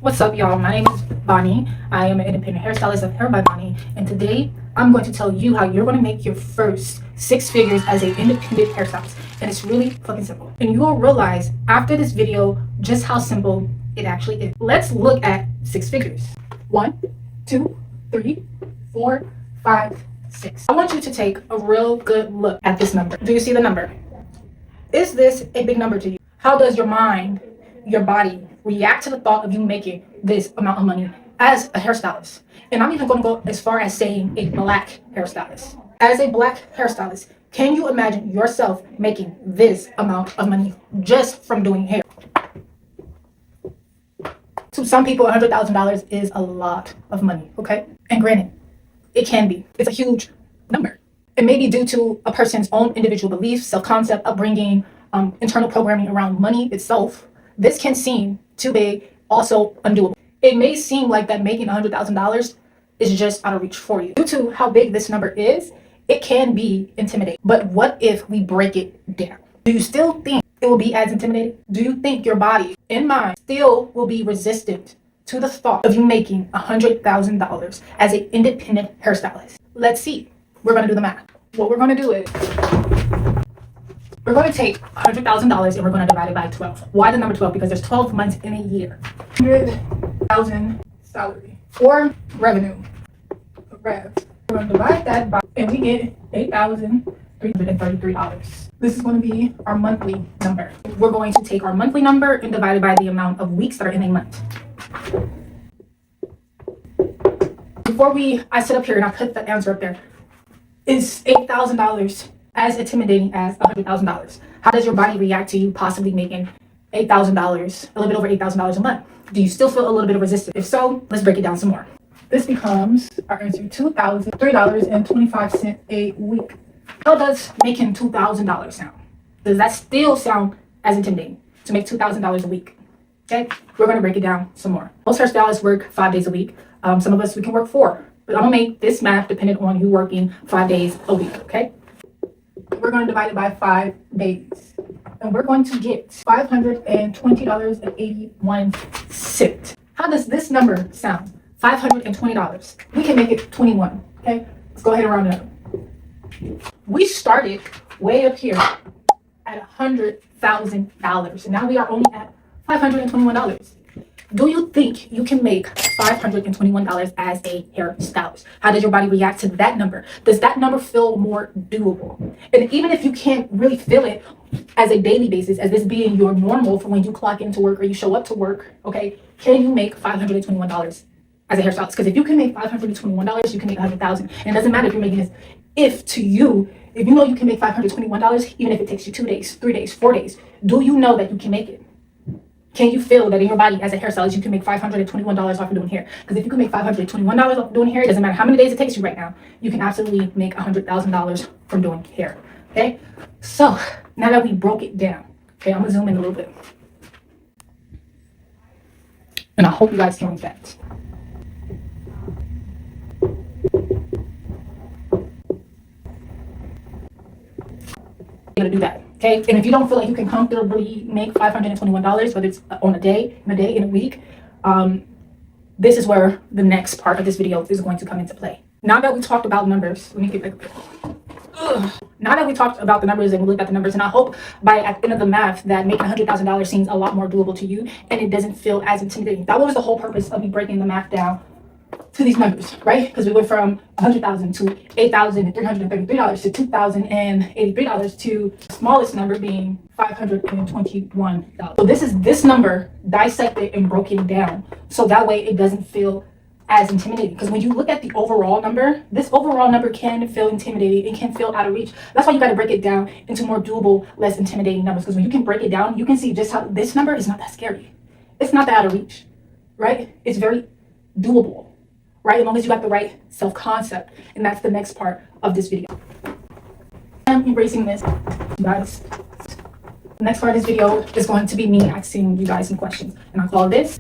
What's up, y'all? My name is Bonnie. I am an independent hairstylist of Hair by Bonnie, and today I'm going to tell you how you're going to make your first 6 figures as an independent hairstylist. And it's really fucking simple. And you will realize after this video just how simple it actually is. Let's look at 6 figures. 1, 2, 3, 4, 5, 6. I want you to take a real good look at this number. Do you see the number? Is this a big number to you? How does your mind, your body react to the thought of you making this amount of money as a hairstylist? And I'm even going to go as far as saying a black hairstylist. As a black hairstylist, can you imagine yourself making this amount of money just from doing hair? To some people, $100,000 is a lot of money, okay? And granted, it can be. It's a huge number. It may be due to a person's own individual beliefs, self-concept, upbringing, internal programming around money itself. This can seem too big, also undoable. It may seem like that making $100,000 is just out of reach for you. Due to how big this number is, it can be intimidating. But what if we break it down? Do you still think it will be as intimidating? Do you think your body and mind still will be resistant to the thought of you making $100,000 as an independent hairstylist? Let's see. We're going to do the math. What we're going to do is we're going to take $100,000 and we're going to divide it by 12. Why the number 12? Because there's 12 months in a year. 100,000 salary or revenue. We're going to divide that by, and we get $8,333. This is going to be our monthly number. We're going to take our monthly number and divide it by the amount of weeks that are in a month. Before I sit up here and I put the answer up there, is $8,000 as intimidating as $100,000? How does your body react to you possibly making $8,000, a little bit over $8,000 a month? Do you still feel a little bit of resistance? If so, let's break it down some more. This becomes our answer, $2,003.25 a week. How does making $2,000 sound? Does that still sound as intimidating to make $2,000 a week? Okay, we're going to break it down some more. Most hairstylists work 5 days a week. Some of us, we can work 4. But I'm going to make this math dependent on you working 5 days a week, okay? We're going to divide it by 5 days. And we're going to get $520.81. How does this number sound? $520. We can make it 21, okay? Let's go ahead and round it up. We started way up here at $100,000. And now we are only at $521. Do you think you can make $521 as a hairstylist? How does your body react to that number? Does that number feel more doable? And even if you can't really feel it as a daily basis, as this being your normal for when you clock into work or you show up to work, okay, can you make $521 as a hairstylist? Because if you can make $521, you can make $100,000. And it doesn't matter if you're making this. If you know you can make $521, even if it takes you 2 days, 3 days, 4 days, do you know that you can make it? Can you feel that in your body as a hairstylist, you can make $521 off of doing hair? Because if you can make $521 off of doing hair, it doesn't matter how many days it takes you right now, you can absolutely make $100,000 from doing hair, okay? So now that we broke it down, okay, I'm gonna zoom in a little bit. And I hope you guys can read that. You're gonna do that, okay? And if you don't feel like you can comfortably make $521, whether it's on a day, in a week, this is where the next part of this video is going to come into play. Now that we talked about numbers, let me get back up here. Now that we talked about the numbers and we looked at the numbers, and I hope by at the end of the math that making $100,000 seems a lot more doable to you and it doesn't feel as intimidating. That was the whole purpose of me breaking the math down to these numbers, right? Because we went from $100,000 to $8,333 to $2,083 to the smallest number being $521. So this is this number dissected and broken down so that way it doesn't feel as intimidating. Because when you look at the overall number, this overall number can feel intimidating. It can feel out of reach. That's why you got to break it down into more doable, less intimidating numbers. Because when you can break it down, you can see just how this number is not that scary. It's not that out of reach, right? It's very doable, right? As long as you got the right self-concept. And that's the next part of this video. I'm embracing this, guys. The next part of this video is going to be me asking you guys some questions. And I call this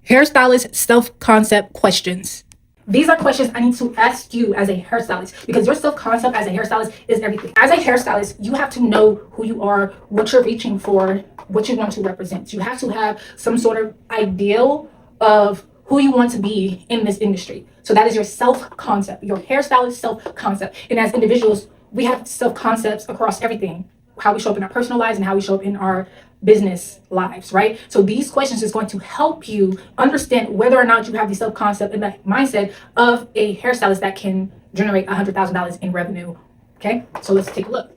Hairstylist Self-Concept Questions. These are questions I need to ask you as a hairstylist, because your self-concept as a hairstylist is everything. As a hairstylist, you have to know who you are, what you're reaching for, what you want to represent. You have to have some sort of ideal of who you want to be in this industry. So that is your self-concept, your hairstylist self-concept. And as individuals, we have self-concepts across everything, how we show up in our personal lives and how we show up in our business lives, right? So these questions is going to help you understand whether or not you have the self-concept and the mindset of a hairstylist that can generate $100,000 in revenue. Okay, so let's take a look.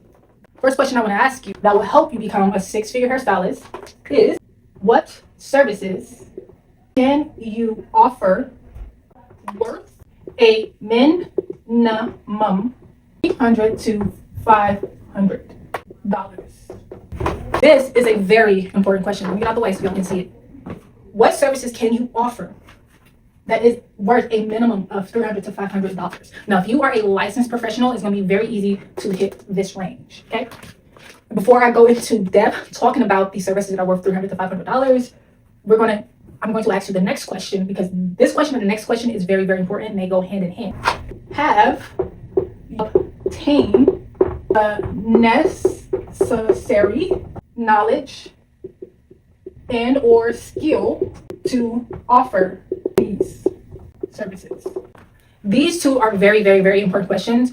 First question I want to ask you that will help you become a six-figure hairstylist is, what services can you offer worth a minimum $300 to $500? This is a very important question. Let me get out the way so y'all can see it. What services can you offer that is worth a minimum of $300 to $500? Now, if you are a licensed professional, it's going to be very easy to hit this range. Okay. Before I go into depth talking about the services that are worth $300 to $500, I'm going to ask you the next question, because this question and the next question is very, very important, and they go hand in hand. Have you obtained the necessary knowledge and or skill to offer these services? These two are very, very, very important questions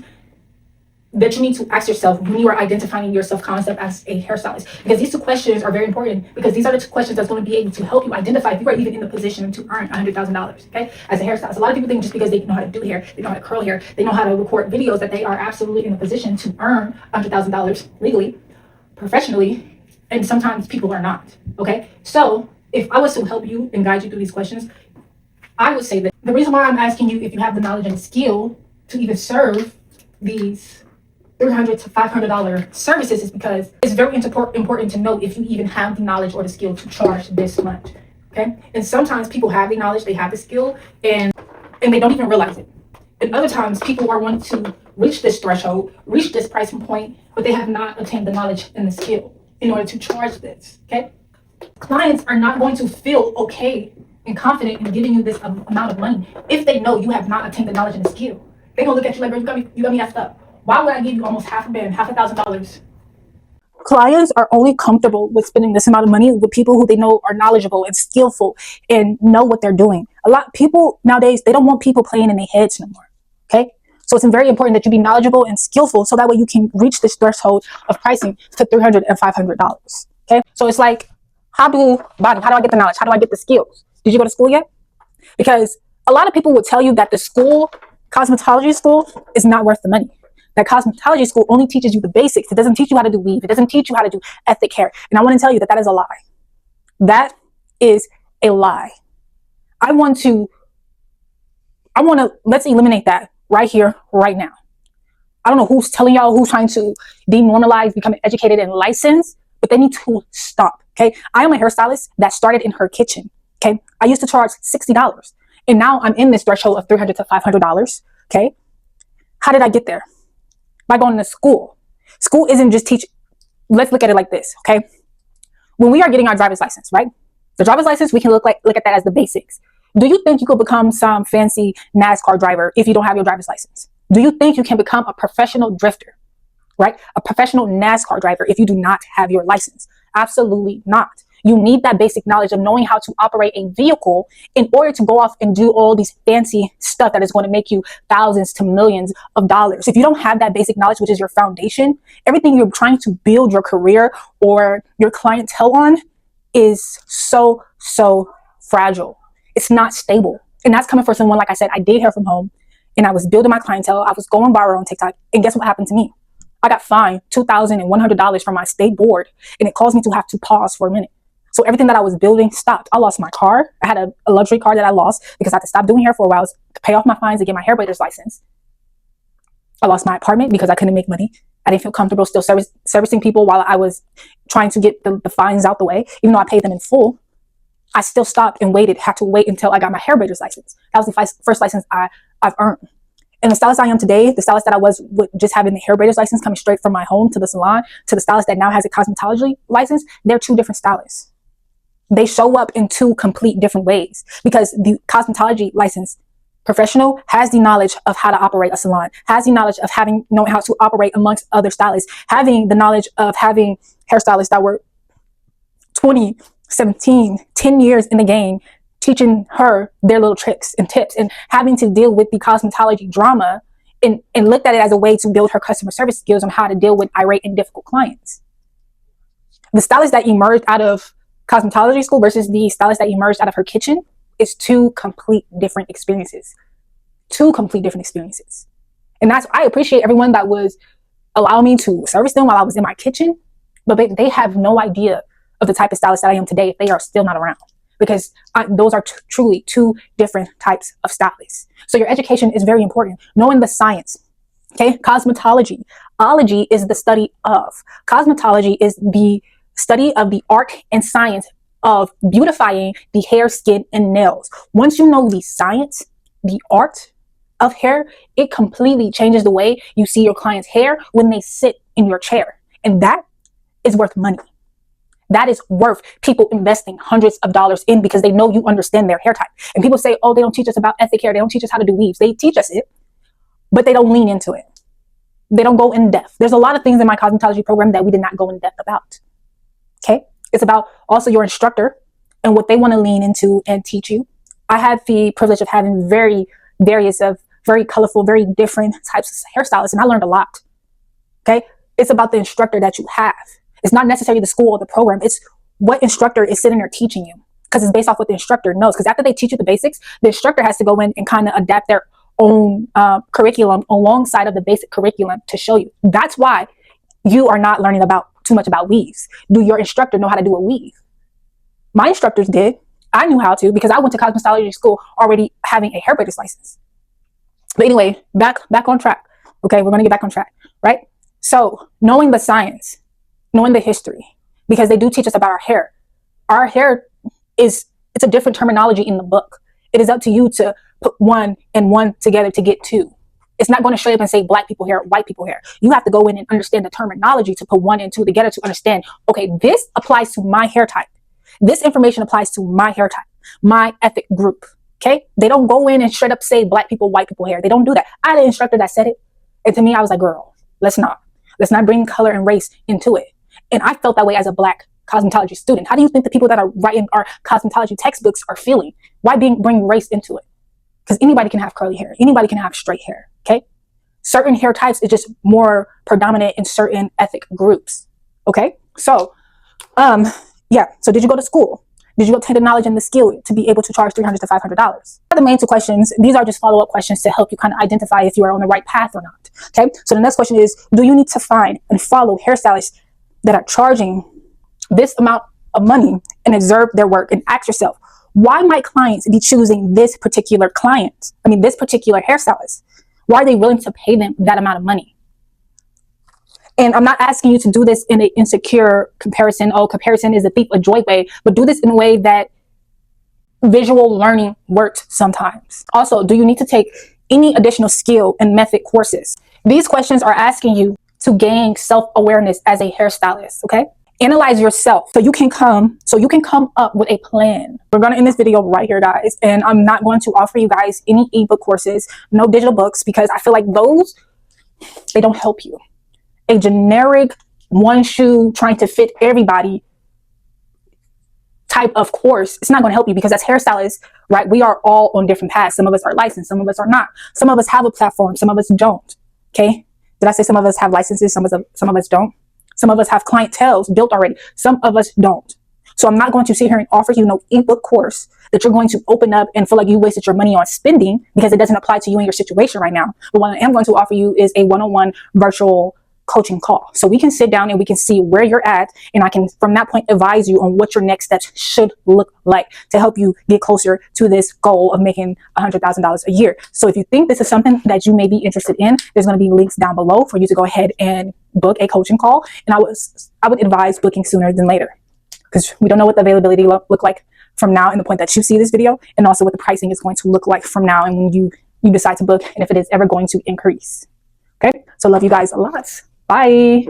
that you need to ask yourself when you are identifying your self-concept as a hairstylist, because these two questions are very important, because these are the two questions that's going to be able to help you identify if you are even in the position to earn $100,000, okay, as a hairstylist. A lot of people think just because they know how to do hair, they know how to curl hair, they know how to record videos, that they are absolutely in a position to earn $100,000 legally, professionally, and sometimes people are not, okay? So if I was to help you and guide you through these questions, I would say that the reason why I'm asking you if you have the knowledge and skill to even serve these $300 to $500 services is because it's very important to know if you even have the knowledge or the skill to charge this much, okay? And sometimes people have the knowledge, they have the skill, and they don't even realize it. And other times people are wanting to reach this threshold, reach this pricing point, but they have not attained the knowledge and the skill in order to charge this, okay? Clients are not going to feel okay and confident in giving you this amount of money if they know you have not attained the knowledge and the skill. They're gonna look at you like, bro, you got me effed up. Why would I give you almost $1,000? Clients are only comfortable with spending this amount of money with people who they know are knowledgeable and skillful and know what they're doing. A lot of people nowadays, they don't want people playing in their heads no more, okay? So it's very important that you be knowledgeable and skillful, so that way you can reach this threshold of pricing to $300 and $500, okay? So it's like, how do I get the knowledge? How do I get the skills? Did you go to school yet? Because a lot of people will tell you that the school, cosmetology school, is not worth the money. That cosmetology school only teaches you the basics. It doesn't teach you how to do weave. It doesn't teach you how to do ethnic hair. And I want to tell you that that is a lie. That is a lie. I want to, let's eliminate that right here, right now. I don't know who's telling y'all, who's trying to denormalize becoming educated and licensed, but they need to stop, okay? I am a hairstylist that started in her kitchen, okay? I used to charge $60, and now I'm in this threshold of $300 to $500, okay? How did I get there? By going to school. School isn't just teach. Let's look at it like this, okay? When we are getting our driver's license, right? The driver's license, we can look at that as the basics. Do you think you could become some fancy NASCAR driver if you don't have your driver's license? Do you think you can become a professional drifter, right? A professional NASCAR driver if you do not have your license? Absolutely not. You need that basic knowledge of knowing how to operate a vehicle in order to go off and do all these fancy stuff that is going to make you thousands to millions of dollars. If you don't have that basic knowledge, which is your foundation, everything you're trying to build your career or your clientele on is so fragile. It's not stable. And that's coming from someone, like I said, I did hair from home and I was building my clientele. I was going viral on TikTok. And guess what happened to me? I got fined $2,100 from my state board, and it caused me to have to pause for a minute. So everything that I was building stopped. I lost my car. I had a luxury car that I lost because I had to stop doing hair for a while to pay off my fines to get my hair braider's license. I lost my apartment because I couldn't make money. I didn't feel comfortable still servicing people while I was trying to get the fines out the way. Even though I paid them in full, I still stopped and had to wait until I got my hair braider's license. That was the first license I've earned. And the stylist I am today, the stylist that I was with just having the hair braider's license coming straight from my home to the salon, to the stylist that now has a cosmetology license, they're two different stylists. They show up in two complete different ways, because the cosmetology license professional has the knowledge of how to operate a salon, has the knowledge of knowing how to operate amongst other stylists, having the knowledge of having hairstylists that were 20, 17, 10 years in the game, teaching her their little tricks and tips, and having to deal with the cosmetology drama, and looked at it as a way to build her customer service skills on how to deal with irate and difficult clients. The stylist that emerged out of cosmetology school versus the stylist that emerged out of her kitchen is two complete different experiences. And I appreciate everyone that was allowing me to service them while I was in my kitchen, but they have no idea of the type of stylist that I am today if they are still not around, because those are truly two different types of stylists. So your education is very important. Knowing the science, okay? Cosmetology. Ology is the study of. Cosmetology is the study of the art and science of beautifying the hair, skin, and nails. Once you know the science, the art of hair, it completely changes the way you see your client's hair when they sit in your chair. And that is worth money. That is worth people investing hundreds of dollars in, because they know you understand their hair type. And people say, oh, they don't teach us about ethnic hair. They don't teach us how to do weaves. They teach us it, but they don't lean into it. They don't go in depth. There's a lot of things in my cosmetology program that we did not go in depth about. Okay. It's about also your instructor and what they want to lean into and teach you. I had the privilege of having very colorful, very different types of hairstylists, and I learned a lot. Okay. It's about the instructor that you have. It's not necessarily the school or the program. It's what instructor is sitting there teaching you, because it's based off what the instructor knows. Because after they teach you the basics, the instructor has to go in and kind of adapt their own curriculum alongside of the basic curriculum to show you. That's why you are not learning too much about weaves. Do your instructor know how to do a weave? My instructors did. I knew how to, because I went to cosmetology school already having a hair braider's license. But anyway, back on track. Okay, we're going to get back on track, right? So knowing the science, knowing the history, because they do teach us about our hair. Our hair it's a different terminology in the book. It is up to you to put one and one together to get two. It's not going to show up and say black people hair, white people hair. You have to go in and understand the terminology to put one and two together to understand, okay, this applies to my hair type. This information applies to my hair type, my ethnic group. Okay. They don't go in and straight up say black people, white people hair. They don't do that. I had an instructor that said it. And to me, I was like, girl, let's not bring color and race into it. And I felt that way as a black cosmetology student. How do you think the people that are writing our cosmetology textbooks are feeling? Why bring race into it? Because anybody can have curly hair. Anybody can have straight hair. Okay. Certain hair types is just more predominant in certain ethnic groups. Okay. So, yeah. So did you go to school? Did you obtain the knowledge and the skill to be able to charge $300 to $500? The main two questions, these are just follow-up questions to help you kind of identify if you are on the right path or not. Okay. So the next question is, do you need to find and follow hairstylists that are charging this amount of money and observe their work, and ask yourself, why might clients be choosing this particular hairstylist? Why are they willing to pay them that amount of money? And I'm not asking you to do this in an insecure comparison. Oh, comparison is the thief of joy way, but do this in a way that visual learning works sometimes. Also, do you need to take any additional skill and method courses? These questions are asking you to gain self-awareness as a hairstylist, okay? Analyze yourself so you can come up with a plan. We're going to end this video right here, guys, and I'm not going to offer you guys any ebook courses, no digital books, because I feel like those, they don't help you. A generic one shoe trying to fit everybody type of course, it's not going to help you, because as hairstylists, right, we are all on different paths. Some of us are licensed, some of us are not. Some of us have a platform, some of us don't. Okay, did I say some of us have licenses, some of us don't? Some of us have clienteles built already, some of us don't. So I'm not going to sit here and offer you no ebook course that you're going to open up and feel like you wasted your money on spending, because it doesn't apply to you and your situation right now. But what I am going to offer you is a one-on-one virtual coaching call, so we can sit down and we can see where you're at, and I can from that point advise you on what your next steps should look like to help you get closer to this goal of making $100,000 a year. So if you think this is something that you may be interested in, there's going to be links down below for you to go ahead and book a coaching call. And I would advise booking sooner than later, because we don't know what the availability look like from now and the point that you see this video, and also what the pricing is going to look like from now and when you decide to book, and if it is ever going to increase. Okay, so love you guys a lot. Bye.